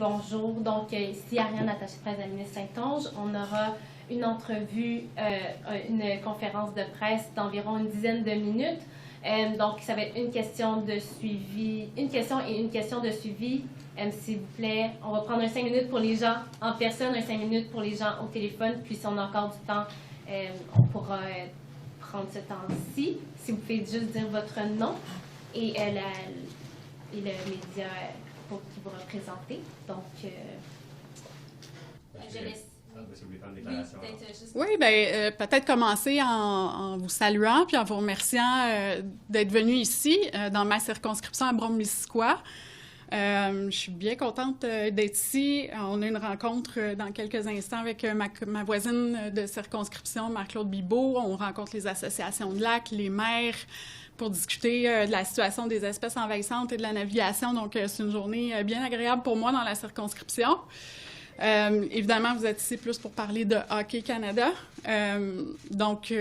Bonjour, donc ici Ariane, attachée de presse de la ministre Saint-Onge. On aura une entrevue, une conférence de presse d'environ une dizaine de minutes. Donc ça va être une question de suivi, une question et une question de suivi. S'il vous plaît, on va prendre un 5 minutes pour les gens en personne, un 5 minutes pour les gens au téléphone, puis si on a encore du temps, on pourra prendre ce temps-ci. Si vous pouvez juste dire votre nom et le média qui vous représentez. Donc, je laisse. Oui, bien, peut-être commencer en vous saluant puis en vous remerciant d'être venu ici, dans ma circonscription à Brome-Missisquoi. Je suis bien contente d'être ici. On a une rencontre dans quelques instants avec ma voisine de circonscription, Marc-Claude Bibeau. On rencontre les associations de lacs, les maires, pour discuter de la situation des espèces envahissantes et de la navigation. Donc, c'est une journée bien agréable pour moi dans la circonscription. Évidemment, vous êtes ici plus pour parler de Hockey Canada. Donc,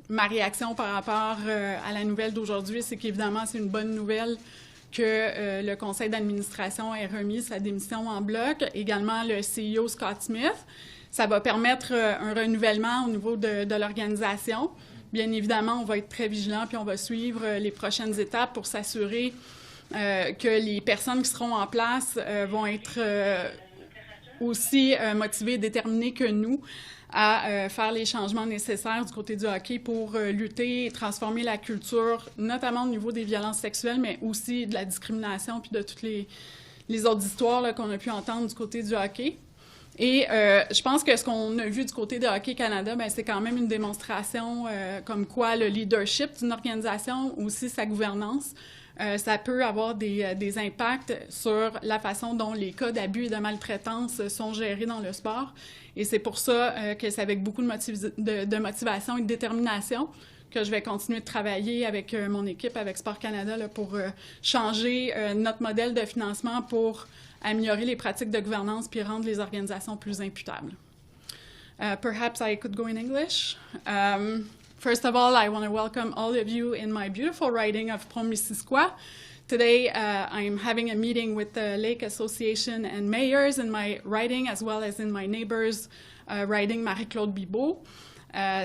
ma réaction par rapport à la nouvelle d'aujourd'hui, c'est qu'évidemment, c'est une bonne nouvelle que le conseil d'administration ait remis sa démission en bloc. Également, le CEO Scott Smith. Ça va permettre un renouvellement au niveau de l'organisation. Bien évidemment, on va être très vigilants puis on va suivre les prochaines étapes pour s'assurer que les personnes qui seront en place vont être aussi motivées et déterminées que nous à faire les changements nécessaires du côté du hockey pour lutter et transformer la culture, notamment au niveau des violences sexuelles, mais aussi de la discrimination puis de toutes les autres histoires là, qu'on a pu entendre du côté du hockey. Et je pense que ce qu'on a vu du côté de Hockey Canada, bien, c'est quand même une démonstration comme quoi le leadership d'une organisation, aussi sa gouvernance, ça peut avoir des impacts sur la façon dont les cas d'abus et de maltraitance sont gérés dans le sport. Et c'est pour ça que c'est avec beaucoup de motivation et de détermination que je vais continuer de travailler avec mon équipe, avec Sport Canada, là, pour changer notre modèle de financement pour améliorer les pratiques de gouvernance puis rendre les organisations plus imputables. Perhaps I could go in English. First of all, I want to welcome all of you in my beautiful riding of Brome-Missisquoi. Today, I'm having a meeting with the Lake Association and mayors in my riding, as well as in my neighbor's riding, Marie-Claude Bibeau.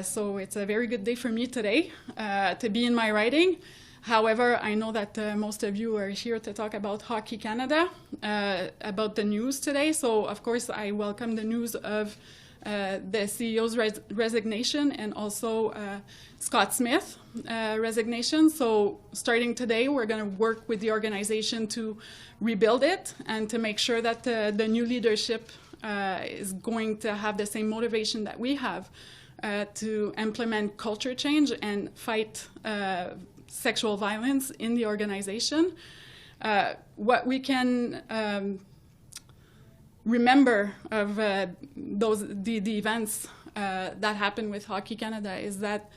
So it's a very good day for me today to be in my riding. However, I know that most of you are here to talk about Hockey Canada, about the news today. So, of course, I welcome the news of the CEO's resignation and also Scott Smith resignation. So, starting today, we're going to work with the organization to rebuild it and to make sure that the new leadership is going to have the same motivation that we have to implement culture change and fight sexual violence in the organization. What we can remember of the events that happened with Hockey Canada is that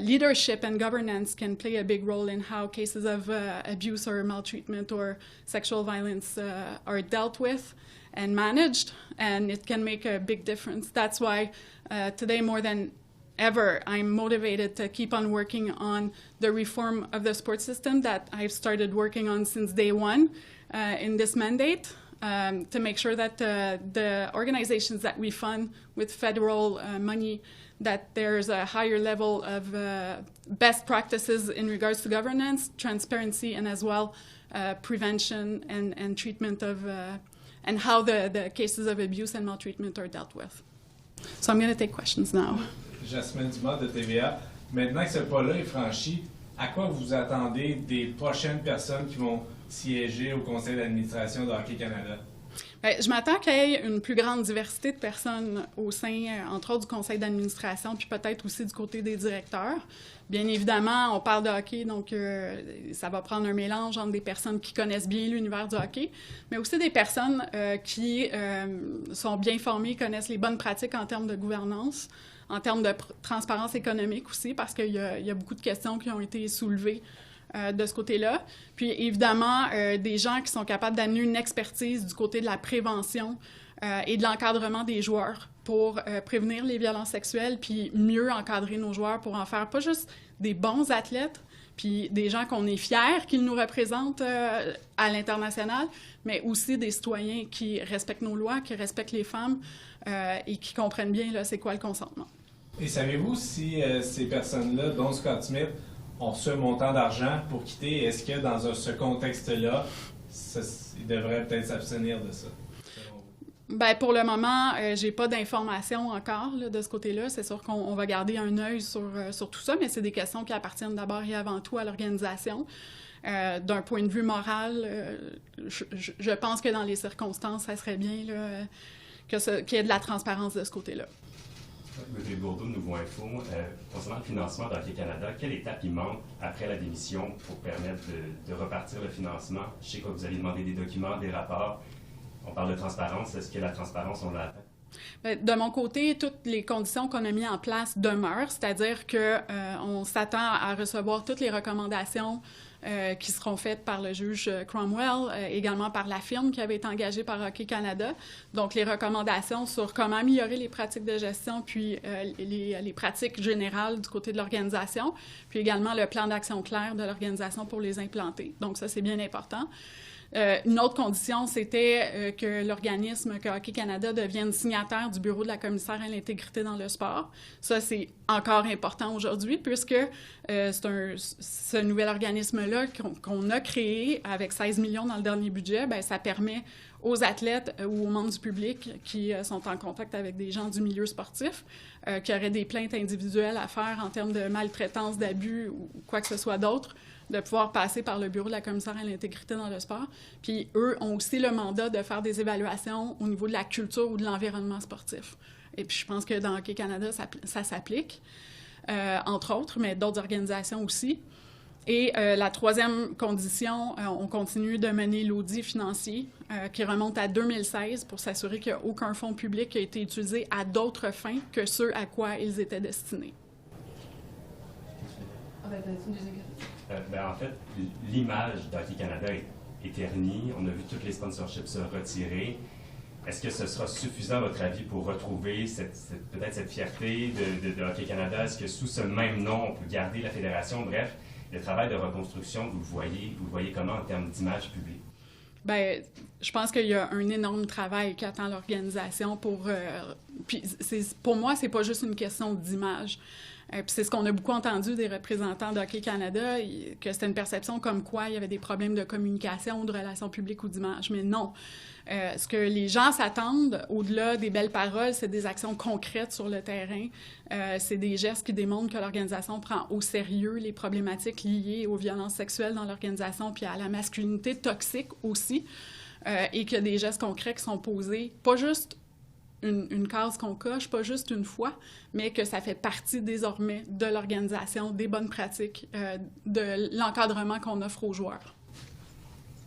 leadership and governance can play a big role in how cases of abuse or maltreatment or sexual violence are dealt with and managed, and it can make a big difference. That's why today, more than ever, I'm motivated to keep on working on the reform of the sports system that I've started working on since day one in this mandate, to make sure that the organizations that we fund with federal money, that there's a higher level of best practices in regards to governance, transparency, and as well prevention and treatment of, and how the cases of abuse and maltreatment are dealt with. So I'm going to take questions now. Jasmine Dumas de TVA. Maintenant que ce pas-là est franchi, à quoi vous attendez des prochaines personnes qui vont siéger au conseil d'administration de Hockey Canada? Bien, je m'attends qu'il y ait une plus grande diversité de personnes au sein, entre autres, du conseil d'administration, puis peut-être aussi du côté des directeurs. Bien évidemment, on parle de hockey, donc ça va prendre un mélange entre des personnes qui connaissent bien l'univers du hockey, mais aussi des personnes qui sont bien formées, connaissent les bonnes pratiques en termes de gouvernance, en termes de transparence économique aussi, parce qu'il y a beaucoup de questions qui ont été soulevées de ce côté-là. Puis évidemment, des gens qui sont capables d'amener une expertise du côté de la prévention et de l'encadrement des joueurs pour prévenir les violences sexuelles, puis mieux encadrer nos joueurs pour en faire pas juste des bons athlètes, puis des gens qu'on est fiers qu'ils nous représentent à l'international, mais aussi des citoyens qui respectent nos lois, qui respectent les femmes et qui comprennent bien là, c'est quoi le consentement. Et savez-vous si ces personnes-là, dont Scott Smith, ont reçu un montant d'argent pour quitter? Est-ce que dans ce contexte-là, ils devraient peut-être s'abstenir de ça? Bien, pour le moment, j'ai pas d'informations encore là, de ce côté-là. C'est sûr qu'on va garder un œil sur tout ça, mais c'est des questions qui appartiennent d'abord et avant tout à l'organisation. D'un point de vue moral, je pense que dans les circonstances, ça serait bien là, qu'il y ait de la transparence de ce côté-là. M. Gourdeau, Nouveau Info, concernant le financement d'Hockey Canada, quelle étape il manque après la démission pour permettre de repartir le financement? Je sais que vous allez demander des documents, des rapports. On parle de transparence. Est-ce que la transparence, on l'a atteint? De mon côté, toutes les conditions qu'on a mises en place demeurent, c'est-à-dire qu'on s'attend à recevoir toutes les recommandations qui seront faites par le juge Cromwell, également par la firme qui avait été engagée par Hockey Canada. Donc, les recommandations sur comment améliorer les pratiques de gestion, puis les pratiques générales du côté de l'organisation, puis également le plan d'action clair de l'organisation pour les implanter. Donc, ça, c'est bien important. Une autre condition, c'était que l'organisme, que Hockey Canada devienne signataire du bureau de la commissaire à l'intégrité dans le sport. Ça, c'est encore important aujourd'hui puisque ce nouvel organisme-là qu'on a créé avec 16 millions dans le dernier budget, bien, ça permet aux athlètes ou aux membres du public qui sont en contact avec des gens du milieu sportif, qui auraient des plaintes individuelles à faire en termes de maltraitance, d'abus ou quoi que ce soit d'autre, de pouvoir passer par le bureau de la commissaire à l'intégrité dans le sport. Puis eux ont aussi le mandat de faire des évaluations au niveau de la culture ou de l'environnement sportif. Et puis je pense que dans Hockey Canada, ça s'applique, entre autres, mais d'autres organisations aussi. Et la troisième condition, on continue de mener l'audit financier qui remonte à 2016 pour s'assurer qu'il n'y a aucun fonds public qui a été utilisé à d'autres fins que ceux à quoi ils étaient destinés. En fait, l'image d'Hockey Canada est ternie. On a vu tous les sponsorships se retirer. Est-ce que ce sera suffisant, à votre avis, pour retrouver peut-être cette fierté de Hockey Canada? Est-ce que sous ce même nom, on peut garder la fédération? Bref, le travail de reconstruction, vous le voyez comment en termes d'image publique? Bien, je pense qu'il y a un énorme travail qui attend l'organisation pour... puis pour moi, c'est pas juste une question d'image. Puis c'est ce qu'on a beaucoup entendu des représentants d'Hockey Canada, que c'était une perception comme quoi il y avait des problèmes de communication, de relations publiques ou d'image. Mais non. Ce que les gens s'attendent, au-delà des belles paroles, c'est des actions concrètes sur le terrain. C'est des gestes qui démontrent que l'organisation prend au sérieux les problématiques liées aux violences sexuelles dans l'organisation puis à la masculinité toxique aussi. Et qu'il y a des gestes concrets qui sont posés, pas juste une case qu'on coche, pas juste une fois, mais que ça fait partie désormais de l'organisation, des bonnes pratiques, de l'encadrement qu'on offre aux joueurs.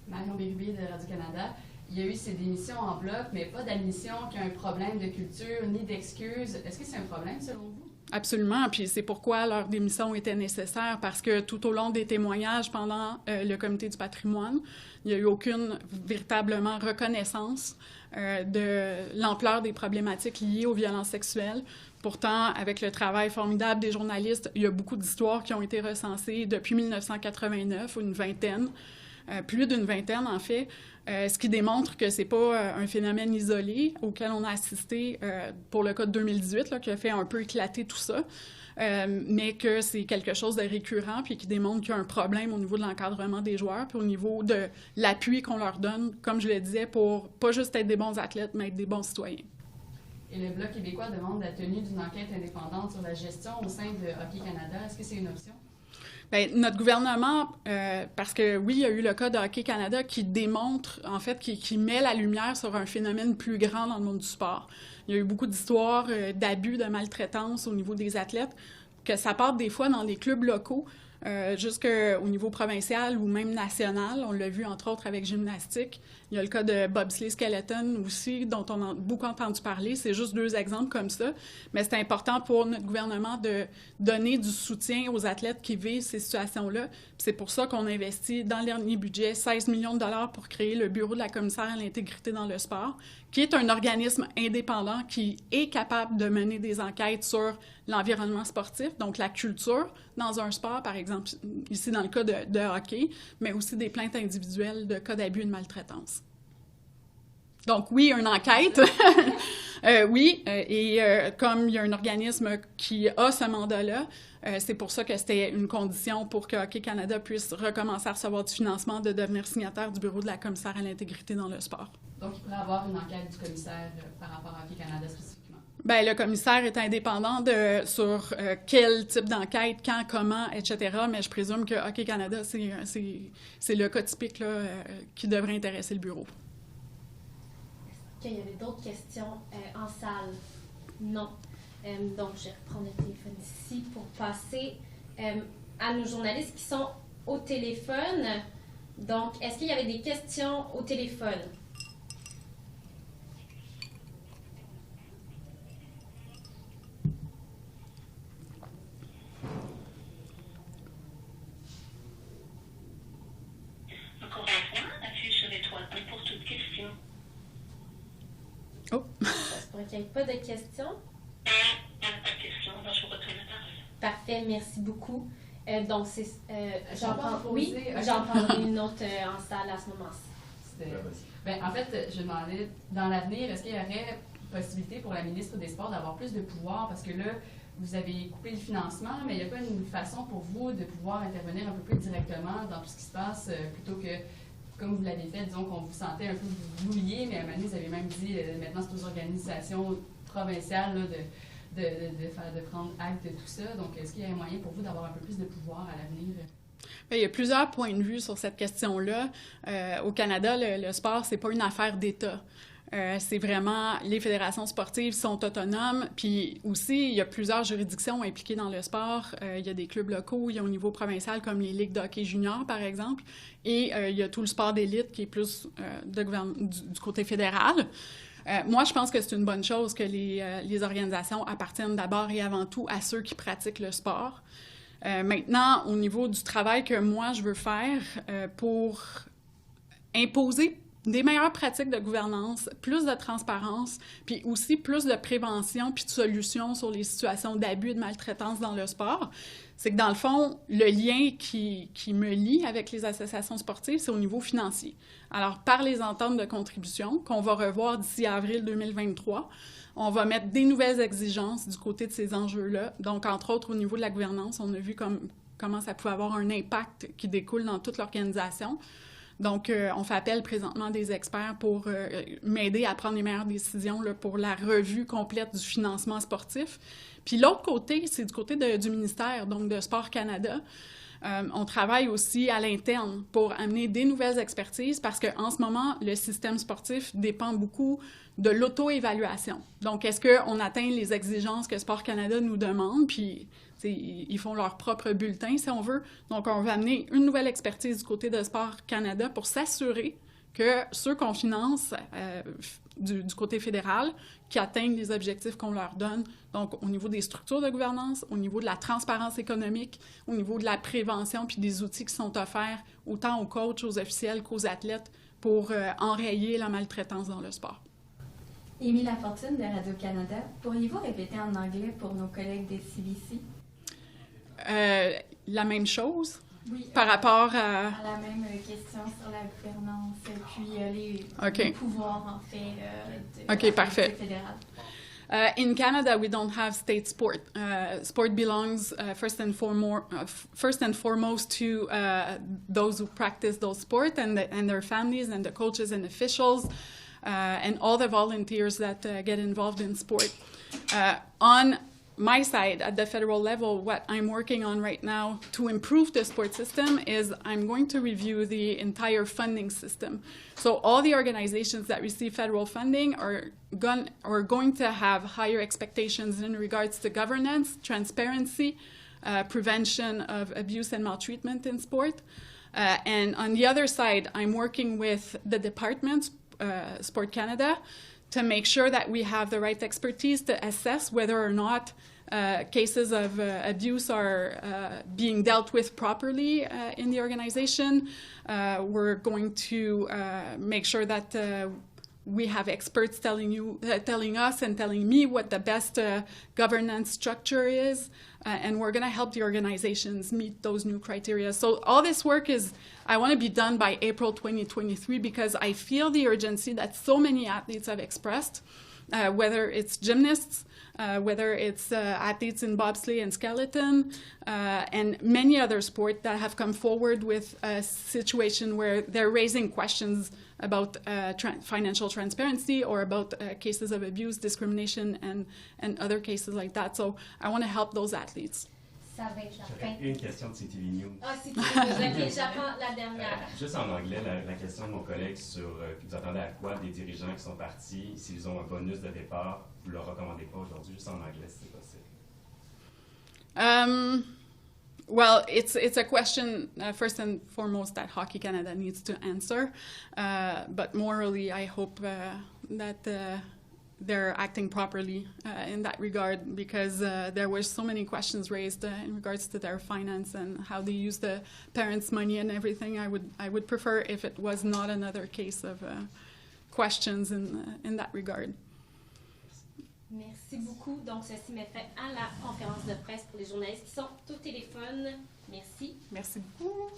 Marion Bérubé de Radio-Canada. Il y a eu ces démissions en bloc, mais pas d'admission qu'il y a un problème de culture ni d'excuses. Est-ce que c'est un problème selon vous? Absolument, puis c'est pourquoi leur démission était nécessaire, parce que tout au long des témoignages pendant le comité du patrimoine, il n'y a eu aucune véritablement reconnaissance de l'ampleur des problématiques liées aux violences sexuelles. Pourtant, avec le travail formidable des journalistes, il y a beaucoup d'histoires qui ont été recensées depuis 1989, une vingtaine, plus d'une vingtaine en fait, ce qui démontre que c'est pas un phénomène isolé auquel on a assisté pour le cas de 2018, là, qui a fait un peu éclater tout ça, mais que c'est quelque chose de récurrent puis qui démontre qu'il y a un problème au niveau de l'encadrement des joueurs puis au niveau de l'appui qu'on leur donne, comme je le disais, pour pas juste être des bons athlètes, mais être des bons citoyens. Et le Bloc québécois demande la tenue d'une enquête indépendante sur la gestion au sein de Hockey Canada. Est-ce que c'est une option? Bien, notre gouvernement, parce que oui, il y a eu le cas de Hockey Canada qui démontre, en fait, qui met la lumière sur un phénomène plus grand dans le monde du sport. Il y a eu beaucoup d'histoires d'abus, de maltraitance au niveau des athlètes, que ça part des fois dans les clubs locaux, jusqu'au niveau provincial ou même national. On l'a vu, entre autres, avec gymnastique. Il y a le cas de Bobsleigh Skeleton aussi, dont on a beaucoup entendu parler. C'est juste 2 exemples comme ça. Mais c'est important pour notre gouvernement de donner du soutien aux athlètes qui vivent ces situations-là. Puis c'est pour ça qu'on investit dans le dernier budget 16 millions de dollars pour créer le Bureau de la commissaire à l'intégrité dans le sport, qui est un organisme indépendant qui est capable de mener des enquêtes sur l'environnement sportif, donc la culture dans un sport, par exemple, ici dans le cas de hockey, mais aussi des plaintes individuelles de cas d'abus et de maltraitance. Donc oui, une enquête, oui, et comme il y a un organisme qui a ce mandat-là, c'est pour ça que c'était une condition pour que Hockey Canada puisse recommencer à recevoir du financement de devenir signataire du Bureau de la commissaire à l'intégrité dans le sport. Donc, il pourrait y avoir une enquête du commissaire par rapport à Hockey Canada spécifiquement? Bien, le commissaire est indépendant sur quel type d'enquête, quand, comment, etc., mais je présume que Hockey Canada, c'est le cas typique là, qui devrait intéresser le bureau. Est-ce qu'il y avait d'autres questions en salle? Non. Donc, je vais reprendre le téléphone ici pour passer à nos journalistes qui sont au téléphone. Donc, est-ce qu'il y avait des questions au téléphone? Encore un point, appuyez sur l'étoile 1 pour toute question. Oh! Ça se pourrait qu'il n'y ait pas de questions. Pas de question, alors je vous retourne la parole. Parfait, merci beaucoup. Donc, c'est... Oui, j'en prendrai une autre en salle à ce moment-ci. En fait, je demandais, dans l'avenir, est-ce qu'il y aurait possibilité pour la ministre des Sports d'avoir plus de pouvoir? Parce que là, vous avez coupé le financement, mais il n'y a pas une façon pour vous de pouvoir intervenir un peu plus directement dans tout ce qui se passe, plutôt que, comme vous l'avez fait, disons qu'on vous sentait un peu boulier, mais à un moment donné, vous avez même dit, maintenant, c'est aux organisations provinciales là, de prendre acte de tout ça. Donc, est-ce qu'il y a un moyen pour vous d'avoir un peu plus de pouvoir à l'avenir? Bien, il y a plusieurs points de vue sur cette question-là. Au Canada, le sport, c'est pas une affaire d'État. C'est vraiment, les fédérations sportives sont autonomes, puis aussi, il y a plusieurs juridictions impliquées dans le sport. Il y a des clubs locaux, il y a au niveau provincial, comme les ligues de hockey junior, par exemple, et il y a tout le sport d'élite qui est plus du côté fédéral. Moi, je pense que c'est une bonne chose que les organisations appartiennent d'abord et avant tout à ceux qui pratiquent le sport. Maintenant, au niveau du travail que moi, je veux faire pour imposer des meilleures pratiques de gouvernance, plus de transparence, puis aussi plus de prévention puis de solutions sur les situations d'abus et de maltraitance dans le sport, c'est que dans le fond, le lien qui me lie avec les associations sportives, c'est au niveau financier. Alors, par les ententes de contribution qu'on va revoir d'ici avril 2023, on va mettre des nouvelles exigences du côté de ces enjeux-là. Donc, entre autres, au niveau de la gouvernance, on a vu comment ça pouvait avoir un impact qui découle dans toute l'organisation. Donc, on fait appel présentement à des experts pour m'aider à prendre les meilleures décisions là, pour la revue complète du financement sportif. Puis l'autre côté, c'est du côté du ministère, donc de Sport Canada. On travaille aussi à l'interne pour amener des nouvelles expertises parce qu'en ce moment, le système sportif dépend beaucoup de l'auto-évaluation. Donc, est-ce qu'on atteint les exigences que Sport Canada nous demande? Puis, ils font leur propre bulletin, si on veut. Donc, on va amener une nouvelle expertise du côté de Sport Canada pour s'assurer que ceux qu'on finance du côté fédéral, qui atteignent les objectifs qu'on leur donne, donc au niveau des structures de gouvernance, au niveau de la transparence économique, au niveau de la prévention, puis des outils qui sont offerts autant aux coachs, aux officiels qu'aux athlètes pour enrayer la maltraitance dans le sport. Émilie Lafortune de Radio-Canada, pourriez-vous répéter en anglais pour nos collègues des CBC? La même chose? Oui, par rapport à la même question sur la gouvernance puis les pouvoirs, en fait, de la fédérale. In Canada, we don't have state sport. Sport belongs first and foremost to those who practice those sports and their families and the coaches and officials and all the volunteers that get involved in sport. On my side, at the federal level, what I'm working on right now to improve the sport system is I'm going to review the entire funding system. So all the organizations that receive federal funding are going to have higher expectations in regards to governance, transparency, prevention of abuse and maltreatment in sport. And on the other side, I'm working with the department, Sport Canada, to make sure that we have the right expertise to assess whether or not cases of abuse are being dealt with properly in the organization. We're going to make sure that we have experts telling us and telling me what the best governance structure is, and we're going to help the organizations meet those new criteria. So all this work I want to be done by April 2023 because I feel the urgency that so many athletes have expressed, whether it's gymnasts, whether it's athletes in bobsleigh and skeleton, and many other sports that have come forward with a situation where they're raising questions about financial transparency or about cases of abuse, discrimination, and other cases like that. So I want to help those athletes. J'aurais une question de CTV News. Ah, CTV News, OK, j'apprends la dernière. Juste en anglais, la question de mon collègue sur vous attendez à quoi des dirigeants qui sont partis, s'ils ont un bonus de départ, vous ne le recommandez pas aujourd'hui, juste en anglais, si c'est possible. Well, it's a question, first and foremost, that Hockey Canada needs to answer. But morally, I hope that they're acting properly in that regard because there were so many questions raised in regards to their finance and how they use the parents' money and everything. I would prefer if it was not another case of questions in that regard. Merci beaucoup. Donc, ceci met fin à la conférence de presse pour les journalistes qui sont au téléphone. Merci. Merci beaucoup.